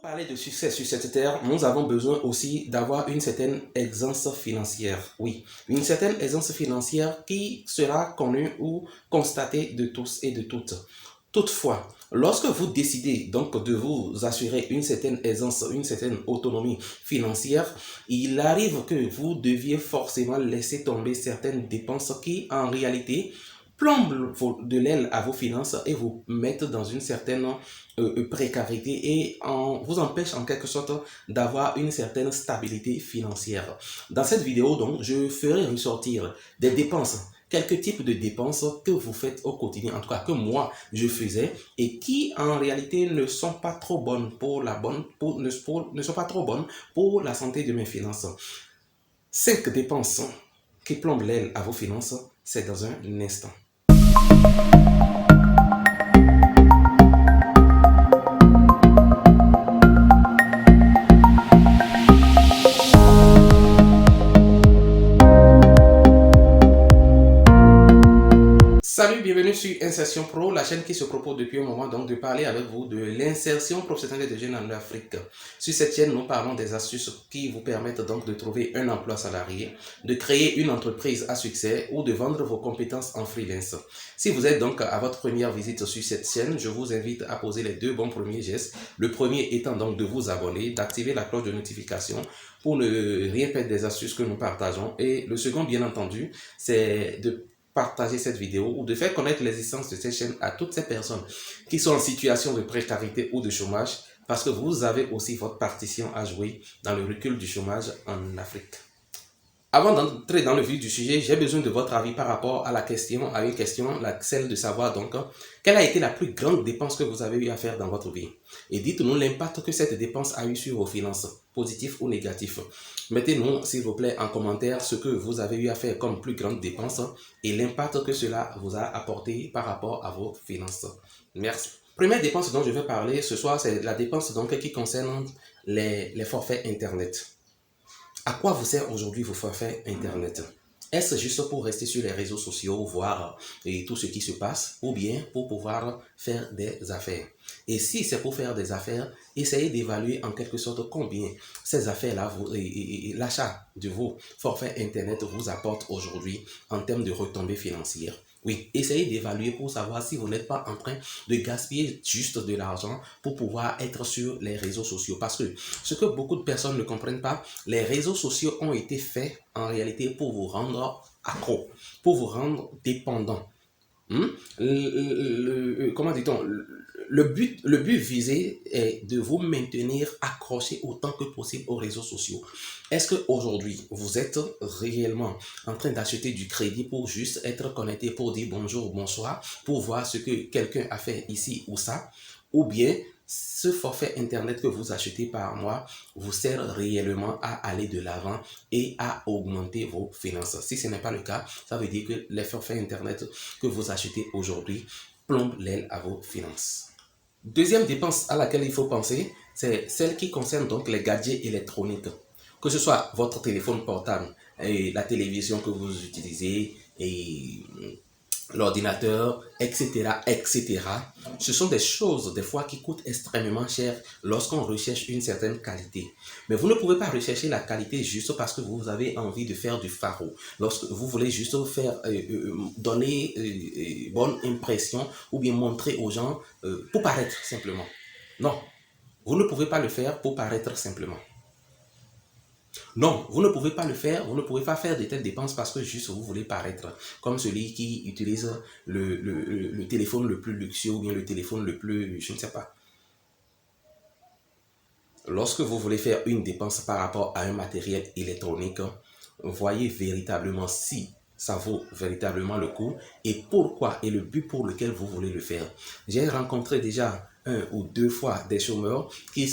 Pour parler de succès sur cette terre, nous avons besoin aussi d'avoir une certaine aisance financière. Oui, une certaine aisance financière qui sera connue ou constatée de tous et de toutes. Toutefois, lorsque vous décidez donc de vous assurer une certaine aisance, une certaine autonomie financière, il arrive que vous deviez forcément laisser tomber certaines dépenses qui, en réalité, plombent de l'aile à vos finances et vous mettent dans une certaine précarité et vous empêche en quelque sorte d'avoir une certaine stabilité financière. Dans cette vidéo, donc, je ferai ressortir des dépenses, quelques types de dépenses que vous faites au quotidien, en tout cas que moi je faisais et qui en réalité ne sont pas trop bonnes pour ne sont pas trop bonnes pour la santé de mes finances. 5 dépenses qui plombent l'aile à vos finances, c'est dans un instant. Salut, bienvenue sur Insertion Pro, la chaîne qui se propose depuis un moment donc de parler avec vous de l'insertion professionnelle des jeunes en Afrique. Sur cette chaîne, nous parlons des astuces qui vous permettent donc de trouver un emploi salarié, de créer une entreprise à succès ou de vendre vos compétences en freelance. Si vous êtes donc à votre première visite sur cette chaîne, je vous invite à poser les deux bons premiers gestes. Le premier étant donc de vous abonner, d'activer la cloche de notification pour ne rien perdre des astuces que nous partageons. Et le second, bien entendu, c'est de partager cette vidéo ou de faire connaître l'existence de cette chaîne à toutes ces personnes qui sont en situation de précarité ou de chômage parce que vous avez aussi votre partition à jouer dans le recul du chômage en Afrique. Avant d'entrer dans le vif du sujet, j'ai besoin de votre avis par rapport à une question, celle de savoir donc quelle a été la plus grande dépense que vous avez eu à faire dans votre vie. Et dites-nous l'impact que cette dépense a eu sur vos finances, positif ou négatif. Mettez-nous s'il vous plaît en commentaire ce que vous avez eu à faire comme plus grande dépense et l'impact que cela vous a apporté par rapport à vos finances. Merci. Première dépense dont je vais parler ce soir, c'est la dépense donc qui concerne les forfaits Internet. À quoi vous sert aujourd'hui vos forfaits Internet? Est-ce juste pour rester sur les réseaux sociaux, voir tout ce qui se passe, ou bien pour pouvoir faire des affaires? Et si c'est pour faire des affaires, essayez d'évaluer en quelque sorte combien ces affaires-là, l'achat de vos forfaits Internet vous apporte aujourd'hui en termes de retombées financières. Oui, essayez d'évaluer pour savoir si vous n'êtes pas en train de gaspiller juste de l'argent pour pouvoir être sur les réseaux sociaux. Parce que ce que beaucoup de personnes ne comprennent pas, les réseaux sociaux ont été faits en réalité pour vous rendre accro, pour vous rendre dépendant. Comment dit-on? Le but visé est de vous maintenir accroché autant que possible aux réseaux sociaux. Est-ce qu'aujourd'hui, vous êtes réellement en train d'acheter du crédit pour juste être connecté, pour dire bonjour, bonsoir, pour voir ce que quelqu'un a fait ici ou ça? Ou bien, ce forfait Internet que vous achetez par mois vous sert réellement à aller de l'avant et à augmenter vos finances. Si ce n'est pas le cas, ça veut dire que les forfaits Internet que vous achetez aujourd'hui plombent l'aile à vos finances. Deuxième dépense à laquelle il faut penser, c'est celle qui concerne donc les gadgets électroniques. Que ce soit votre téléphone portable, et la télévision que vous utilisez, et l'ordinateur, etc., etc. Ce sont des choses, des fois, qui coûtent extrêmement cher lorsqu'on recherche une certaine qualité. Mais vous ne pouvez pas rechercher la qualité juste parce que vous avez envie de faire du faro. Lorsque vous voulez juste faire, donner bonne impression ou bien montrer aux gens pour paraître simplement. Non, vous ne pouvez pas le faire pour paraître simplement. Non, vous ne pouvez pas le faire, vous ne pouvez pas faire de telles dépenses parce que juste vous voulez paraître comme celui qui utilise le téléphone le plus luxueux ou bien le téléphone le plus, je ne sais pas. Lorsque vous voulez faire une dépense par rapport à un matériel électronique, voyez véritablement si ça vaut véritablement le coup et pourquoi et le but pour lequel vous voulez le faire. J'ai rencontré déjà 1 ou 2 fois des chômeurs qui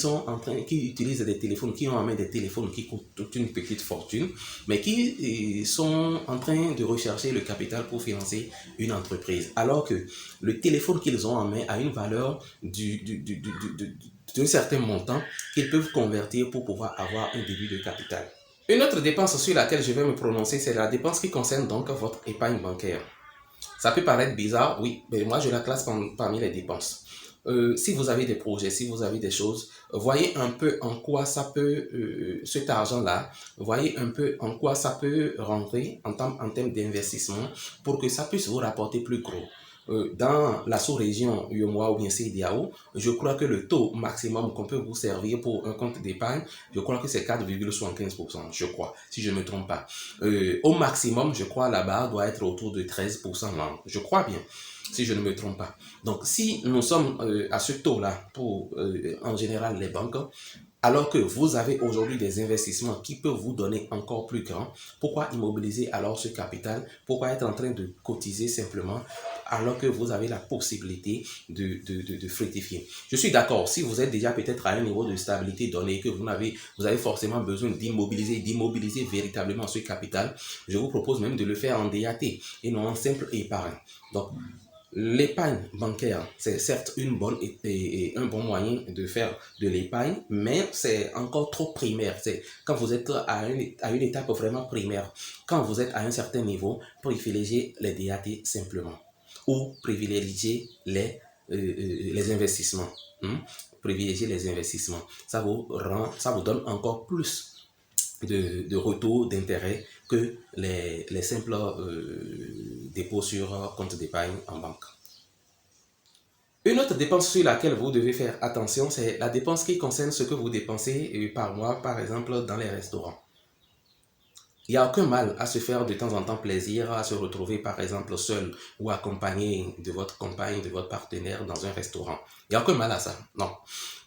utilisent des téléphones, qui ont en main des téléphones qui coûtent toute une petite fortune, mais qui sont en train de rechercher le capital pour financer une entreprise. Alors que le téléphone qu'ils ont en main a une valeur d'un certain montant qu'ils peuvent convertir pour pouvoir avoir un début de capital. Une autre dépense sur laquelle je vais me prononcer, c'est la dépense qui concerne donc votre épargne bancaire. Ça peut paraître bizarre, oui, mais moi je la classe parmi les dépenses. si vous avez des projets, si vous avez des choses, voyez un peu en quoi ça peut, cet argent-là, voyez un peu en quoi ça peut rentrer en termes d'investissement pour que ça puisse vous rapporter plus gros. Dans la sous-région UEMOA ou bien CEDEAO, je crois que le taux maximum qu'on peut vous servir pour un compte d'épargne, je crois que c'est 4,75%, je crois, si je ne me trompe pas. Au maximum, je crois, la barre doit être autour de 13%, non, je crois bien, si je ne me trompe pas. Donc, si nous sommes à ce taux-là pour, en général, les banques, alors que vous avez aujourd'hui des investissements qui peuvent vous donner encore plus grand, pourquoi immobiliser alors ce capital? Pourquoi être en train de cotiser simplement alors que vous avez la possibilité de fructifier? Je suis d'accord, si vous êtes déjà peut-être à un niveau de stabilité donné, que vous avez forcément besoin d'immobiliser véritablement ce capital, je vous propose même de le faire en DAT et non en simple épargne. Donc, l'épargne bancaire, c'est certes une bonne et un bon moyen de faire de l'épargne, mais c'est encore trop primaire. C'est quand vous êtes à une étape vraiment primaire, quand vous êtes à un certain niveau, privilégiez les DAT simplement ou privilégiez les investissements. Privilégiez les investissements. Ça vous donne encore plus de retour d'intérêt que les simples dépôts sur compte d'épargne en banque. Une autre dépense sur laquelle vous devez faire attention, c'est la dépense qui concerne ce que vous dépensez par mois, par exemple dans les restaurants. Il n'y a aucun mal à se faire de temps en temps plaisir, à se retrouver par exemple seul ou accompagné de votre compagne, de votre partenaire dans un restaurant. Il n'y a aucun mal à ça, non.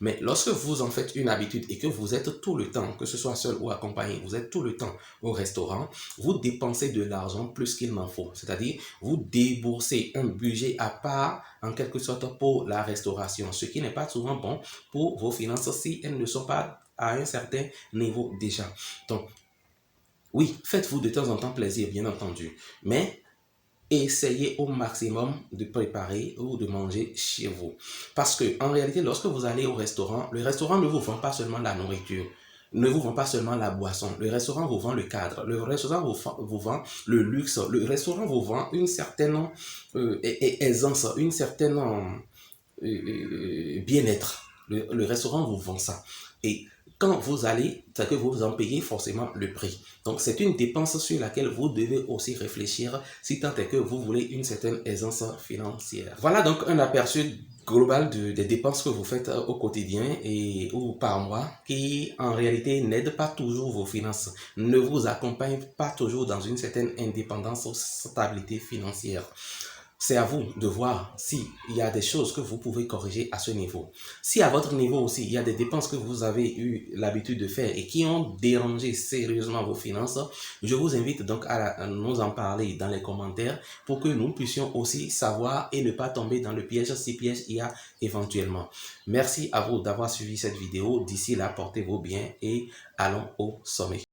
Mais lorsque vous en faites une habitude et que vous êtes tout le temps, que ce soit seul ou accompagné, vous êtes tout le temps au restaurant, vous dépensez de l'argent plus qu'il n'en faut. C'est-à-dire, vous déboursez un budget à part, en quelque sorte, pour la restauration, ce qui n'est pas souvent bon pour vos finances si elles ne sont pas à un certain niveau déjà. Donc, oui, faites-vous de temps en temps plaisir, bien entendu, mais essayez au maximum de préparer ou de manger chez vous. Parce que en réalité, lorsque vous allez au restaurant, le restaurant ne vous vend pas seulement la nourriture, ne vous vend pas seulement la boisson. Le restaurant vous vend le cadre, le restaurant vous vend le luxe, le restaurant vous vend une certaine aisance, une certaine bien-être. Le restaurant vous vend ça. Et quand vous allez, c'est que vous en payez forcément le prix. Donc, c'est une dépense sur laquelle vous devez aussi réfléchir si tant est que vous voulez une certaine aisance financière. Voilà donc un aperçu global des dépenses que vous faites au quotidien et ou par mois qui en réalité n'aident pas toujours vos finances, ne vous accompagnent pas toujours dans une certaine indépendance ou stabilité financière. C'est à vous de voir s'il y a des choses que vous pouvez corriger à ce niveau. Si à votre niveau aussi, il y a des dépenses que vous avez eu l'habitude de faire et qui ont dérangé sérieusement vos finances, je vous invite donc à nous en parler dans les commentaires pour que nous puissions aussi savoir et ne pas tomber dans le piège si piège il y a éventuellement. Merci à vous d'avoir suivi cette vidéo. D'ici là, portez-vous bien et allons au sommet.